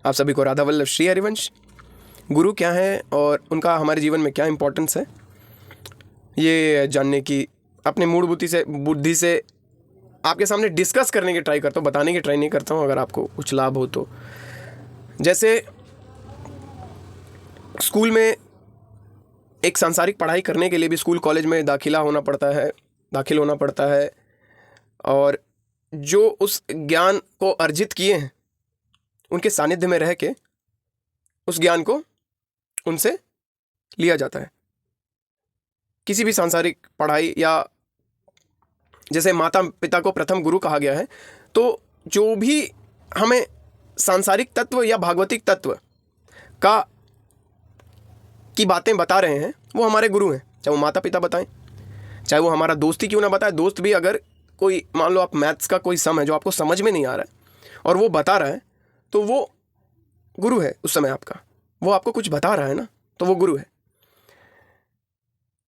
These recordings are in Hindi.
आप सभी को राधा वल्लभ श्री हरिवंश। गुरु क्या है और उनका हमारे जीवन में क्या इम्पोर्टेंस है, ये जानने की अपने मूड बुद्धि से आपके सामने डिस्कस करने की ट्राई करता हूँ, बताने की ट्राई नहीं करता हूँ, अगर आपको कुछ लाभ हो तो। जैसे स्कूल में एक सांसारिक पढ़ाई करने के लिए भी स्कूल कॉलेज में दाखिल होना पड़ता है, और जो उस ज्ञान को अर्जित किए हैं उनके सानिध्य में रह के उस ज्ञान को उनसे लिया जाता है। किसी भी सांसारिक पढ़ाई, या जैसे माता पिता को प्रथम गुरु कहा गया है, तो जो भी हमें सांसारिक तत्व या भागवतिक तत्व की बातें बता रहे हैं वो हमारे गुरु हैं। चाहे वो माता पिता बताएं, चाहे वो हमारा दोस्त ही क्यों ना बताए। दोस्त भी अगर कोई, मान लो आप मैथ्स का कोई सम है जो आपको समझ में नहीं आ रहा है और वो बता रहा है, तो वो गुरु है उस समय आपका। वो आपको कुछ बता रहा है ना, तो वो गुरु है।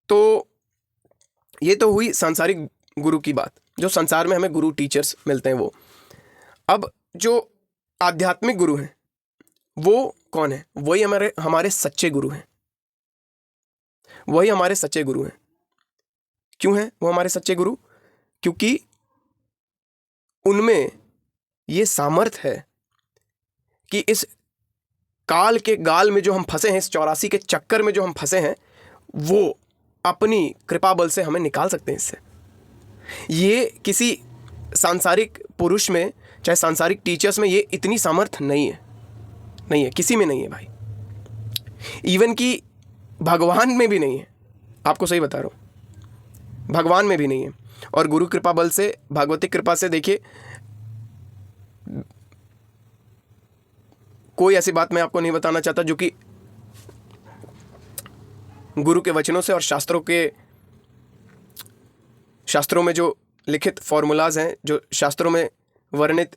तो ये तो हुई सांसारिक गुरु की बात, जो संसार में हमें गुरु टीचर्स मिलते हैं वो। अब जो आध्यात्मिक गुरु हैं वो कौन है? वही हमारे सच्चे गुरु हैं। वही हमारे सच्चे गुरु हैं। क्यों हैं वो हमारे सच्चे गुरु? क्योंकि उनमें ये सामर्थ है कि इस काल के गाल में जो हम फंसे हैं, इस 84 के चक्कर में जो हम फंसे हैं, वो अपनी कृपा बल से हमें निकाल सकते हैं इससे। ये किसी सांसारिक पुरुष में, चाहे सांसारिक टीचर्स में, ये इतनी सामर्थ नहीं है, किसी में नहीं है भाई। इवन कि भगवान में भी नहीं है। आपको सही बता रहा हूँ, भगवान में भी नहीं है। और गुरु कृपा बल से, भागवतिक कृपा से, देखिए कोई ऐसी बात मैं आपको नहीं बताना चाहता जो कि गुरु के वचनों से और शास्त्रों में जो लिखित फॉर्मूलाज हैं, जो शास्त्रों में वर्णित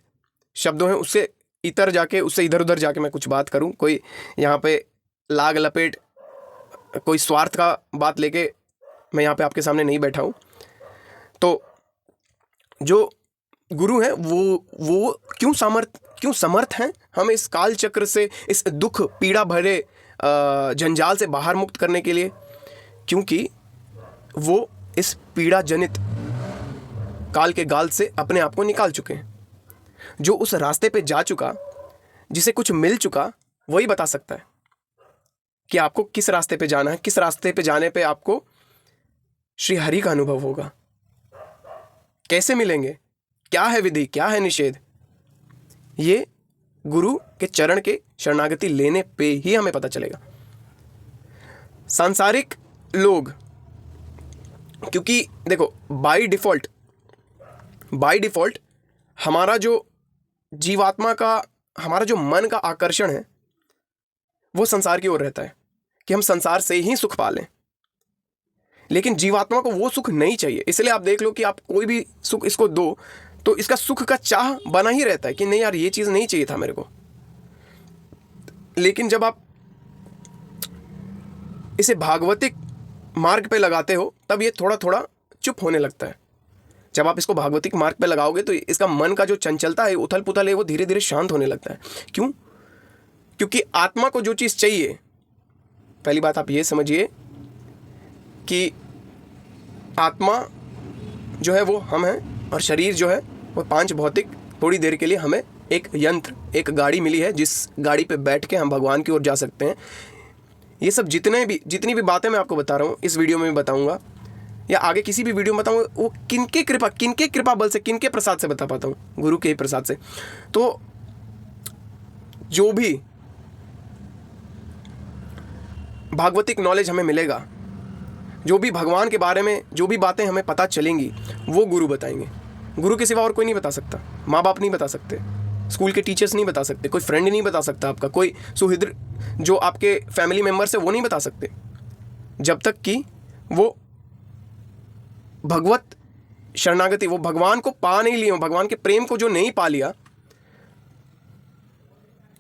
शब्दों हैं, उससे इधर उधर जाके मैं कुछ बात करूं। कोई यहाँ पे लाग लपेट, कोई स्वार्थ का बात लेके मैं यहाँ पे आपके सामने नहीं बैठा हूँ। तो जो गुरु हैं वो क्यों समर्थ हैं हमें इस काल चक्र से, इस दुख पीड़ा भरे जंजाल से बाहर मुक्त करने के लिए? क्योंकि वो इस पीड़ा जनित काल के गाल से अपने आप को निकाल चुके हैं। जो उस रास्ते पे जा चुका, जिसे कुछ मिल चुका, वही बता सकता है कि आपको किस रास्ते पे जाना है, किस रास्ते पे जाने पे आपको श्री हरि का अनुभव होगा, कैसे मिलेंगे, क्या है विधि, क्या है निषेध। ये गुरु के चरण के शरणागति लेने पे ही हमें पता चलेगा। सांसारिक लोग, क्योंकि देखो बाय डिफॉल्ट हमारा जो जीवात्मा का, हमारा जो मन का आकर्षण है वो संसार की ओर रहता है कि हम संसार से ही सुख पालें। लेकिन जीवात्मा को वो सुख नहीं चाहिए। इसलिए आप देख लो कि आप कोई भी सुख इसको दो तो इसका सुख का चाह बना ही रहता है कि नहीं यार, ये चीज़ नहीं चाहिए था मेरे को। लेकिन जब आप इसे भागवतिक मार्ग पे लगाते हो तब ये थोड़ा थोड़ा चुप होने लगता है। जब आप इसको भागवतिक मार्ग पे लगाओगे तो इसका मन का जो चंचलता है, उथल पुथल है, वो धीरे धीरे शांत होने लगता है। क्यों? क्योंकि आत्मा को जो चीज़ चाहिए, पहली बात आप ये समझिए कि आत्मा जो है वो हम हैं, और शरीर जो है वो 5 भौतिक। थोड़ी देर के लिए हमें एक यंत्र, एक गाड़ी मिली है जिस गाड़ी पे बैठ के हम भगवान की ओर जा सकते हैं। ये सब जितनी भी बातें मैं आपको बता रहा हूँ, इस वीडियो में बताऊँगा या आगे किसी भी वीडियो में बताऊँगा, वो किनके कृपा बल से, किनके प्रसाद से बता पाता हूँ, गुरु के ही प्रसाद से। तो जो भी भागवतिक नॉलेज हमें मिलेगा, जो भी भगवान के बारे में जो भी बातें हमें पता चलेंगी, वो गुरु बताएंगे। गुरु के सिवा और कोई नहीं बता सकता। माँ बाप नहीं बता सकते, स्कूल के टीचर्स नहीं बता सकते, कोई फ्रेंड नहीं बता सकता आपका, कोई सुहृद जो आपके फैमिली मेम्बर्स है वो नहीं बता सकते, जब तक कि वो भगवत शरणागति, वो भगवान को पा नहीं लिया, भगवान के प्रेम को जो नहीं पा लिया।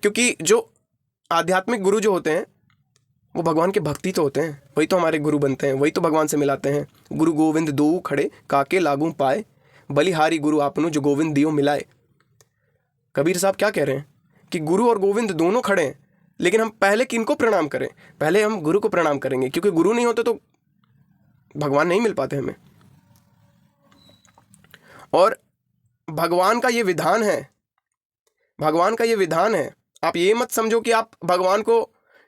क्योंकि जो आध्यात्मिक गुरु जो होते हैं वो भगवान के भक्ति तो होते हैं, वही तो हमारे गुरु बनते हैं, वही तो भगवान से मिलाते हैं। गुरु गोविंद दो खड़े, काके लागू पाए, बलिहारी गुरु आपनु जो गोविंद दियो मिलाए। कबीर साहब क्या कह रहे हैं कि गुरु और गोविंद दोनों खड़े हैं, लेकिन हम पहले किनको प्रणाम करें? पहले हम गुरु को प्रणाम करेंगे, क्योंकि गुरु नहीं होते तो भगवान नहीं मिल पाते हमें। और भगवान का ये विधान है, भगवान का ये विधान है। आप ये मत समझो कि आप भगवान को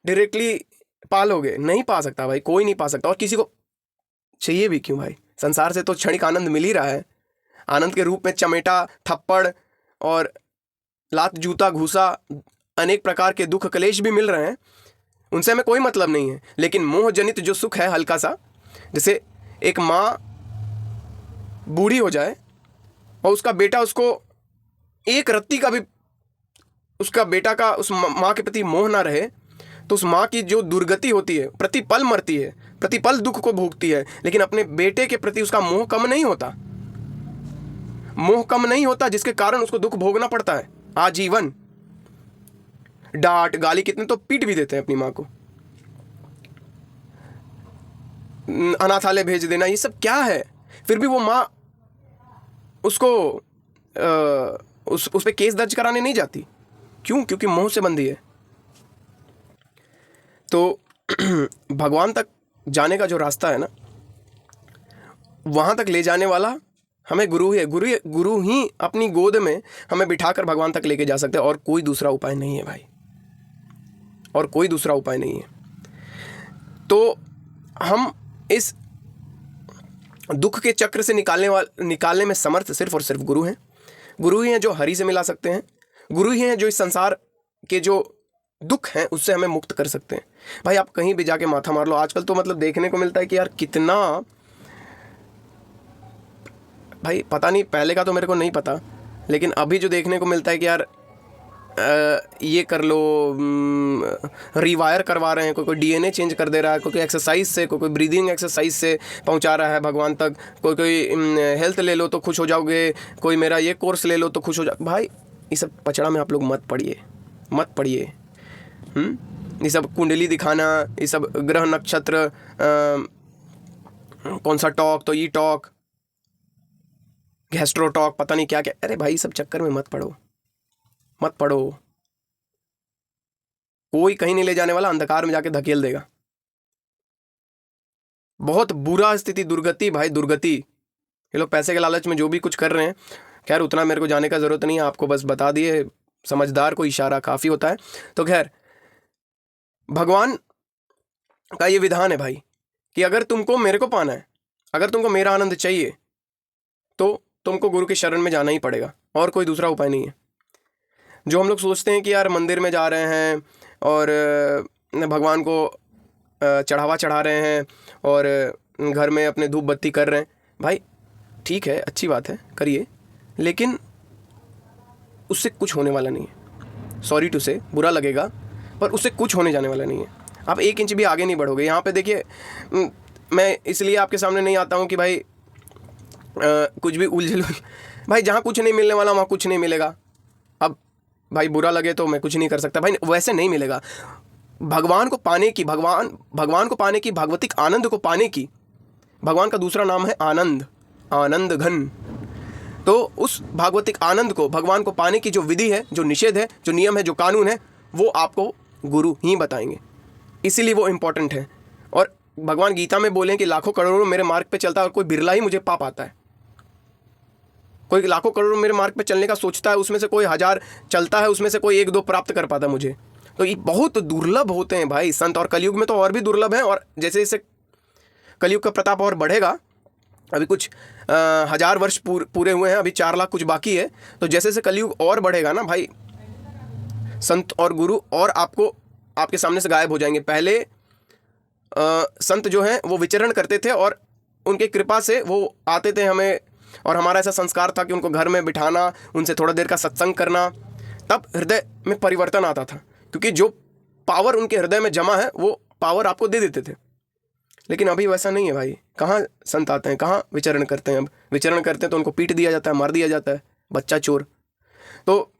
डायरेक्टली पालोगे, नहीं पा सकता भाई, कोई नहीं पा सकता। और किसी को चाहिए भी क्यों भाई? संसार से तो क्षणिक आनंद मिल ही रहा है। आनंद के रूप में चमेटा, थप्पड़ और लात, जूता, घूसा, अनेक प्रकार के दुख कलेश भी मिल रहे हैं, उनसे हमें कोई मतलब नहीं है। लेकिन मोह जनित जो सुख है हल्का सा, जैसे एक माँ बूढ़ी हो जाए और उसका बेटा उसको एक रत्ती का भी, उसका बेटा का उस माँ के प्रति मोह ना रहे, तो उस माँ की जो दुर्गति होती है, प्रतिपल मरती है, प्रतिपल दुख को भोगती है, लेकिन अपने बेटे के प्रति उसका मोह कम नहीं होता, मोह कम नहीं होता, जिसके कारण उसको दुख भोगना पड़ता है आजीवन। डांट गाली कितने तो पीट भी देते हैं अपनी माँ को, अनाथालय भेज देना, ये सब क्या है? फिर भी वो माँ उसको उस पे केस दर्ज कराने नहीं जाती। क्यों? क्योंकि मोह से बंधी है। तो भगवान तक जाने का जो रास्ता है ना, वहाँ तक ले जाने वाला हमें गुरु ही है। गुरु ही अपनी गोद में हमें बिठाकर भगवान तक लेके जा सकते हैं, और कोई दूसरा उपाय नहीं है भाई, और कोई दूसरा उपाय नहीं है। तो हम इस दुख के चक्र से निकालने में समर्थ सिर्फ और सिर्फ गुरु हैं। गुरु ही हैं जो हरि से मिला सकते हैं, गुरु ही हैं जो इस संसार के जो दुख हैं उससे हमें मुक्त कर सकते हैं। भाई आप कहीं भी जाके माथा मार लो, आजकल तो मतलब देखने को मिलता है कि यार कितना, भाई पता नहीं, पहले का तो मेरे को नहीं पता, लेकिन अभी जो देखने को मिलता है कि यार ये कर लो, रिवायर करवा रहे हैं, कोई डीएनए चेंज कर दे रहा है, कोई एक्सरसाइज से, कोई ब्रीदिंग एक्सरसाइज से पहुंचा रहा है भगवान तक, कोई हेल्थ ले लो तो खुश हो जाओगे, कोई मेरा ये कोर्स ले लो तो खुश हो जाओ। भाई ये सब पचड़ा में आप लोग मत पड़िए, मत पड़िए। ये सब कुंडली दिखाना, ये सब ग्रह नक्षत्र, कौन सा टॉक, तो ये टॉक, गैस्ट्रो टॉक, पता नहीं क्या क्या, अरे भाई सब चक्कर में मत पड़ो, मत पड़ो। कोई कहीं नहीं ले जाने वाला, अंधकार में जाके धकेल देगा। बहुत बुरा स्थिति, दुर्गति भाई, दुर्गति। ये लोग पैसे के लालच में जो भी कुछ कर रहे हैं, खैर उतना मेरे को जाने का जरूरत नहीं है, आपको बस बता दिए, समझदार को इशारा काफी होता है। तो खैर भगवान का ये विधान है भाई कि अगर तुमको मेरे को पाना है, अगर तुमको मेरा आनंद चाहिए, तो तुमको गुरु के शरण में जाना ही पड़ेगा, और कोई दूसरा उपाय नहीं है। जो हम लोग सोचते हैं कि यार मंदिर में जा रहे हैं और भगवान को चढ़ावा चढ़ा रहे हैं और घर में अपने धूप बत्ती कर रहे हैं, भाई ठीक है, अच्छी बात है, करिए, लेकिन उससे कुछ होने वाला नहीं है। सॉरी टू से, बुरा लगेगा, पर उससे कुछ होने जाने वाला नहीं है। आप 1 इंच भी आगे नहीं बढ़ोगे। यहाँ पे देखिए, मैं इसलिए आपके सामने नहीं आता हूँ कि भाई कुछ भी उलझल, भाई जहाँ कुछ नहीं मिलने वाला वहाँ कुछ नहीं मिलेगा। अब भाई बुरा लगे तो मैं कुछ नहीं कर सकता, भाई वैसे नहीं मिलेगा। भगवान को पाने की, भगवान को पाने की, भगवतिक आनंद को पाने की, भगवान का दूसरा नाम है आनंद, आनंद घन। तो उस भागवतिक आनंद को, भगवान को पाने की जो विधि है, जो निषेध है, जो नियम है, जो कानून है, वो आपको गुरु ही बताएंगे, इसीलिए वो इम्पोर्टेंट है। और भगवान गीता में बोले कि लाखों करोड़ों मेरे मार्ग पे चलता है और कोई बिरला ही मुझे पा पाता है। कोई लाखों करोड़ों मेरे मार्ग पे चलने का सोचता है, उसमें से कोई 1000 चलता है, उसमें से कोई 1-2 प्राप्त कर पाता मुझे। तो ये बहुत दुर्लभ होते हैं भाई संत, और कलयुग में तो और भी दुर्लभ है। और जैसे जैसे कलयुग का प्रताप और बढ़ेगा, अभी कुछ 1000 वर्ष पूरे हुए हैं, अभी 4 लाख कुछ बाकी है, तो जैसे जैसे कलयुग और बढ़ेगा ना भाई, संत और गुरु और आपके सामने से गायब हो जाएंगे। पहले संत जो हैं वो विचरण करते थे और उनके कृपा से वो आते थे हमें, और हमारा ऐसा संस्कार था कि उनको घर में बिठाना, उनसे थोड़ा देर का सत्संग करना, तब हृदय में परिवर्तन आता था, क्योंकि जो पावर उनके हृदय में जमा है वो पावर आपको दे देते थे। लेकिन अभी वैसा नहीं है भाई, कहाँ संत आते हैं, कहाँ विचरण करते हैं। अब विचरण करते हैं तो उनको पीट दिया जाता है, मार दिया जाता है, बच्चा चोर, तो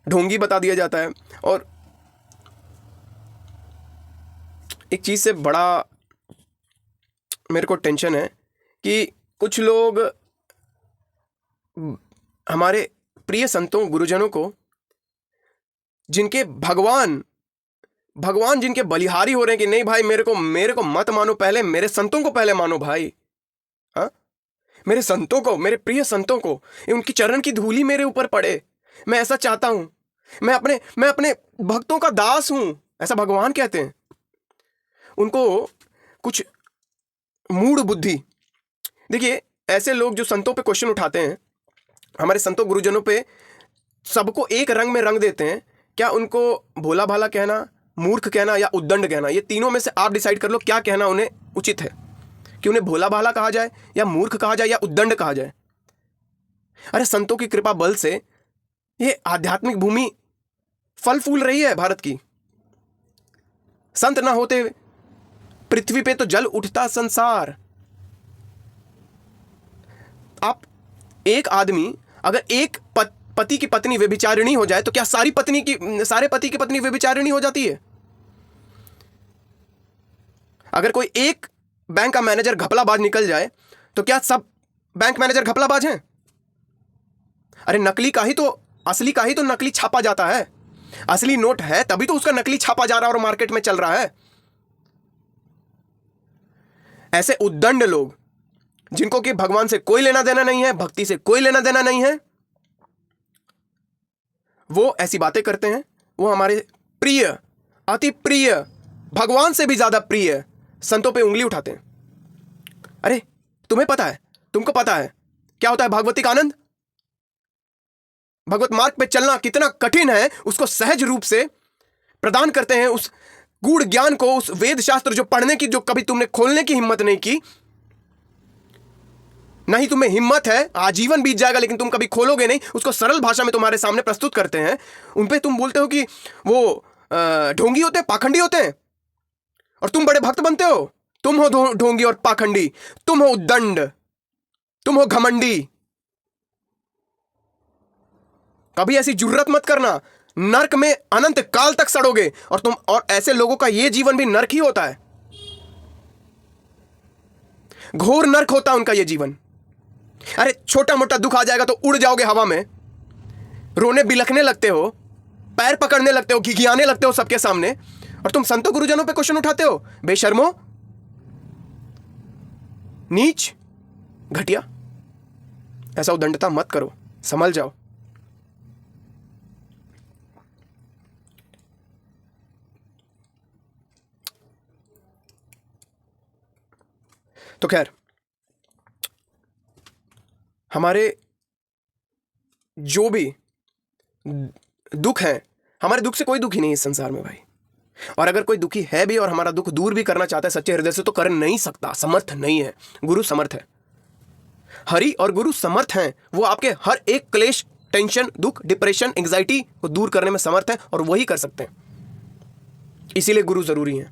ढोंगी बता दिया जाता है। और एक चीज़ से बड़ा मेरे को टेंशन है कि कुछ लोग हमारे प्रिय संतों, गुरुजनों को जिनके भगवान भगवान जिनके बलिहारी हो रहे हैं कि नहीं भाई, मेरे को मत मानो, पहले मेरे संतों को पहले मानो भाई। हाँ, मेरे संतों को, मेरे प्रिय संतों को, उनकी चरण की धूली मेरे ऊपर पड़े, मैं ऐसा चाहता हूं। मैं अपने भक्तों का दास हूं, ऐसा भगवान कहते हैं। उनको कुछ मूढ़ बुद्धि, देखिए ऐसे लोग जो संतों पे क्वेश्चन उठाते हैं, हमारे संतों गुरुजनों पे सबको एक रंग में रंग देते हैं, क्या उनको भोला भाला कहना, मूर्ख कहना या उद्दंड कहना? ये तीनों में से आप डिसाइड कर लो क्या कहना उन्हें उचित है, कि उन्हें भोला भाला कहा जाए या मूर्ख कहा जाए या उद्दंड कहा जाए। अरे संतों की कृपा बल से ये आध्यात्मिक भूमि फल फूल रही है भारत की। संत ना होते पृथ्वी पे तो जल उठता संसार। आप एक आदमी अगर एक पति की पत्नी व्यभिचारिणी हो जाए तो क्या सारे पति की पत्नी व्यभिचारिणी हो जाती है? अगर कोई एक बैंक का मैनेजर घपलाबाज निकल जाए तो क्या सब बैंक मैनेजर घपलाबाज हैं? अरे नकली का ही तो, असली का ही तो नकली छापा जाता है। असली नोट है तभी तो उसका नकली छापा जा रहा है और मार्केट में चल रहा है। ऐसे उद्दंड लोग जिनको कि भगवान से कोई लेना देना नहीं है, भक्ति से कोई लेना देना नहीं है, वो ऐसी बातें करते हैं। वो हमारे प्रिय, अति प्रिय, भगवान से भी ज्यादा प्रिय संतों पे उंगली उठाते हैं। अरे तुम्हें पता है, तुमको पता है क्या होता है भागवतिक आनंद? भगवत मार्ग पे चलना कितना कठिन है, उसको सहज रूप से प्रदान करते हैं। उस गूढ़ ज्ञान को, उस वेद शास्त्र जो पढ़ने की, जो कभी तुमने खोलने की हिम्मत नहीं की, नहीं तुम्हें हिम्मत है, आजीवन बीत जाएगा लेकिन तुम कभी खोलोगे नहीं, उसको सरल भाषा में तुम्हारे सामने प्रस्तुत करते हैं। उन पे तुम बोलते हो कि वो ढोंगी होते हैं, पाखंडी होते हैं, और तुम बड़े भक्त बनते हो। तुम हो ढोंगी और पाखंडी, तुम हो उद्दंड, तुम हो घमंडी। कभी ऐसी जुर्रत मत करना, नरक में अनंत काल तक सड़ोगे। और ऐसे लोगों का ये जीवन भी नरक ही होता है, घोर नरक होता है उनका ये जीवन। अरे छोटा मोटा दुख आ जाएगा तो उड़ जाओगे हवा में, रोने बिलखने लगते हो, पैर पकड़ने लगते हो, घिघियाने लगते हो सबके सामने, और तुम संतों गुरुजनों पे क्वेश्चन उठाते हो। बेशर्मो, नीच, घटिया, ऐसा उदंडता मत करो, संभल जाओ। तो खैर, हमारे जो भी दुख है, हमारे दुख से कोई दुखी नहीं है इस संसार में भाई। और अगर कोई दुखी है भी और हमारा दुख दूर भी करना चाहता है सच्चे हृदय से, तो कर नहीं सकता, समर्थ नहीं है। गुरु समर्थ है, हरि और गुरु समर्थ हैं। वो आपके हर एक क्लेश, टेंशन, दुख, डिप्रेशन, एंग्जाइटी को दूर करने में समर्थ है, और वही कर सकते हैं। इसीलिए गुरु जरूरी है।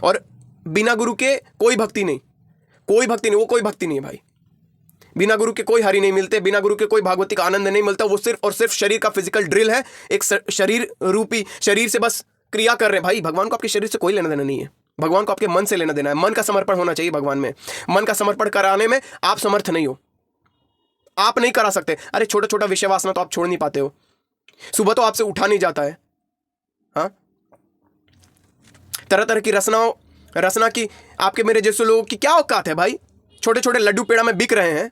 और बिना गुरु के कोई भक्ति नहीं, कोई भक्ति नहीं, वो कोई भक्ति नहीं है भाई। बिना गुरु के कोई हरि नहीं मिलते, बिना गुरु के कोई भागवतिक आनंद नहीं मिलता। वो सिर्फ और सिर्फ शरीर का फिजिकल ड्रिल है, एक शरीर रूपी, शरीर से बस क्रिया कर रहे हैं भाई। भगवान को आपके शरीर से कोई लेना देना नहीं है, भगवान को आपके मन से लेना देना है। मन का समर्पण होना चाहिए भगवान में। मन का समर्पण कराने में आप समर्थ नहीं हो, आप नहीं करा सकते। अरे छोटा छोटा विषय वासना तो आप छोड़ नहीं पाते हो, सुबह तो आपसे उठा नहीं जाता है। हाँ, तरह तरह की रचना की आपके मेरे जैसे लोगों की क्या औकात है भाई? छोटे छोटे लड्डू पेड़ा में बिक रहे हैं,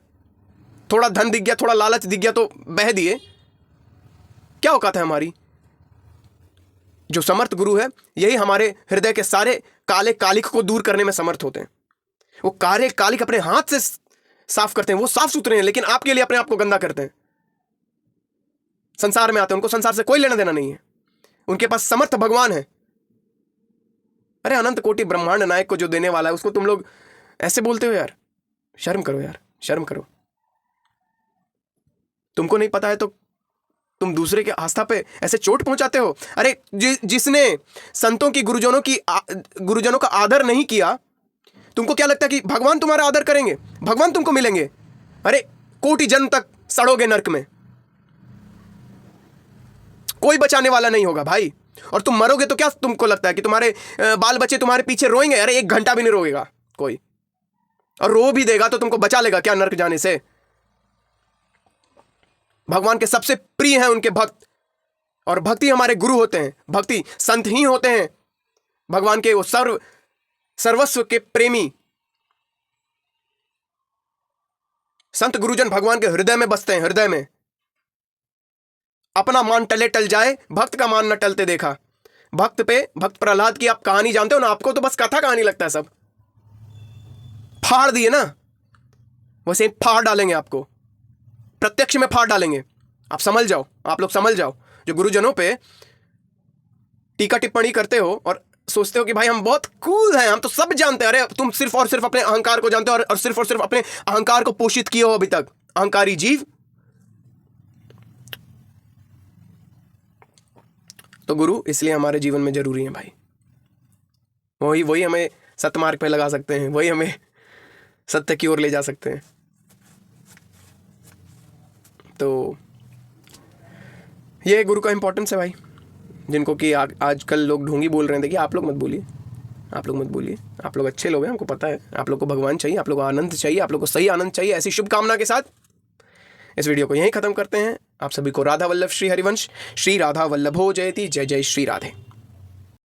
थोड़ा धन दिख गया, थोड़ा लालच दिख गया तो बह दिए। क्या औकात है हमारी? जो समर्थ गुरु है, यही हमारे हृदय के सारे काले कालिक को दूर करने में समर्थ होते हैं। वो काले कालिक अपने हाथ से साफ करते हैं, वो साफ सुथरे हैं, लेकिन आपके लिए अपने आप को गंदा करते हैं। संसार में आते हैं, उनको संसार से कोई लेना देना नहीं है, उनके पास समर्थ भगवान है। अरे अनंत कोटि ब्रह्मांड नायक को जो देने वाला है, उसको तुम लोग ऐसे बोलते हो यार? शर्म करो यार, शर्म करो। तुमको नहीं पता है तो तुम दूसरे के आस्था पे ऐसे चोट पहुंचाते हो। अरे जिसने संतों की, गुरुजनों का आदर नहीं किया, तुमको क्या लगता है कि भगवान तुम्हारा आदर करेंगे, भगवान तुमको मिलेंगे? अरे कोटि जन्म तक सड़ोगे नरक में, कोई बचाने वाला नहीं होगा भाई। और तुम मरोगे तो क्या तुमको लगता है कि तुम्हारे बाल बच्चे तुम्हारे पीछे रोएंगे? अरे 1 घंटा भी नहीं रोएगा कोई, और रो भी देगा तो तुमको बचा लेगा क्या नरक जाने से? भगवान के सबसे प्रिय हैं उनके भक्त, और भक्ति हमारे गुरु होते हैं, भक्ति संत ही होते हैं, भगवान के वो सर्वस्व के प्रेमी। संत गुरुजन भगवान के हृदय में बसते हैं, हृदय में। अपना मान टले टल जाए, भक्त का मान न टलते देखा। भक्त प्रहलाद की आप कहानी जानते हो ना, आपको तो बस कथा कहानी लगता है, सब फाड़ दिए ना, वैसे फाड़ डालेंगे आपको, प्रत्यक्ष में फाड़ डालेंगे। आप समझ जाओ, आप लोग समझ जाओ, जो गुरुजनों पे टीका टिप्पणी करते हो और सोचते हो कि भाई हम बहुत कूल हैं, हम तो सब जानते हैं। अरे तुम सिर्फ और सिर्फ अपने अहंकार को जानते हो और सिर्फ और सिर्फ अपने अहंकार को पोषित किए हो अभी तक, अहंकारी जीव। तो गुरु इसलिए हमारे जीवन में जरूरी है भाई। वही हमें सतमार्ग पे लगा सकते हैं, वही हमें सत्य की ओर ले जा सकते हैं। तो ये गुरु का इंपॉर्टेंस है भाई, जिनको कि आजकल लोग ढोंगी बोल रहे हैं। देखिए आप लोग मत बोलिए, आप लोग मत बोलिए, आप लोग अच्छे लोग हैं, हमको पता है। आप लोग को भगवान चाहिए, आप लोग को आनंद चाहिए, आप लोग को सही आनंद चाहिए। ऐसी शुभकामना के साथ इस वीडियो को यहीं खत्म करते हैं। आप सभी को राधा वल्लभ श्री हरिवंश, श्री राधा वल्लभो जयति। जय जय श्री राधे।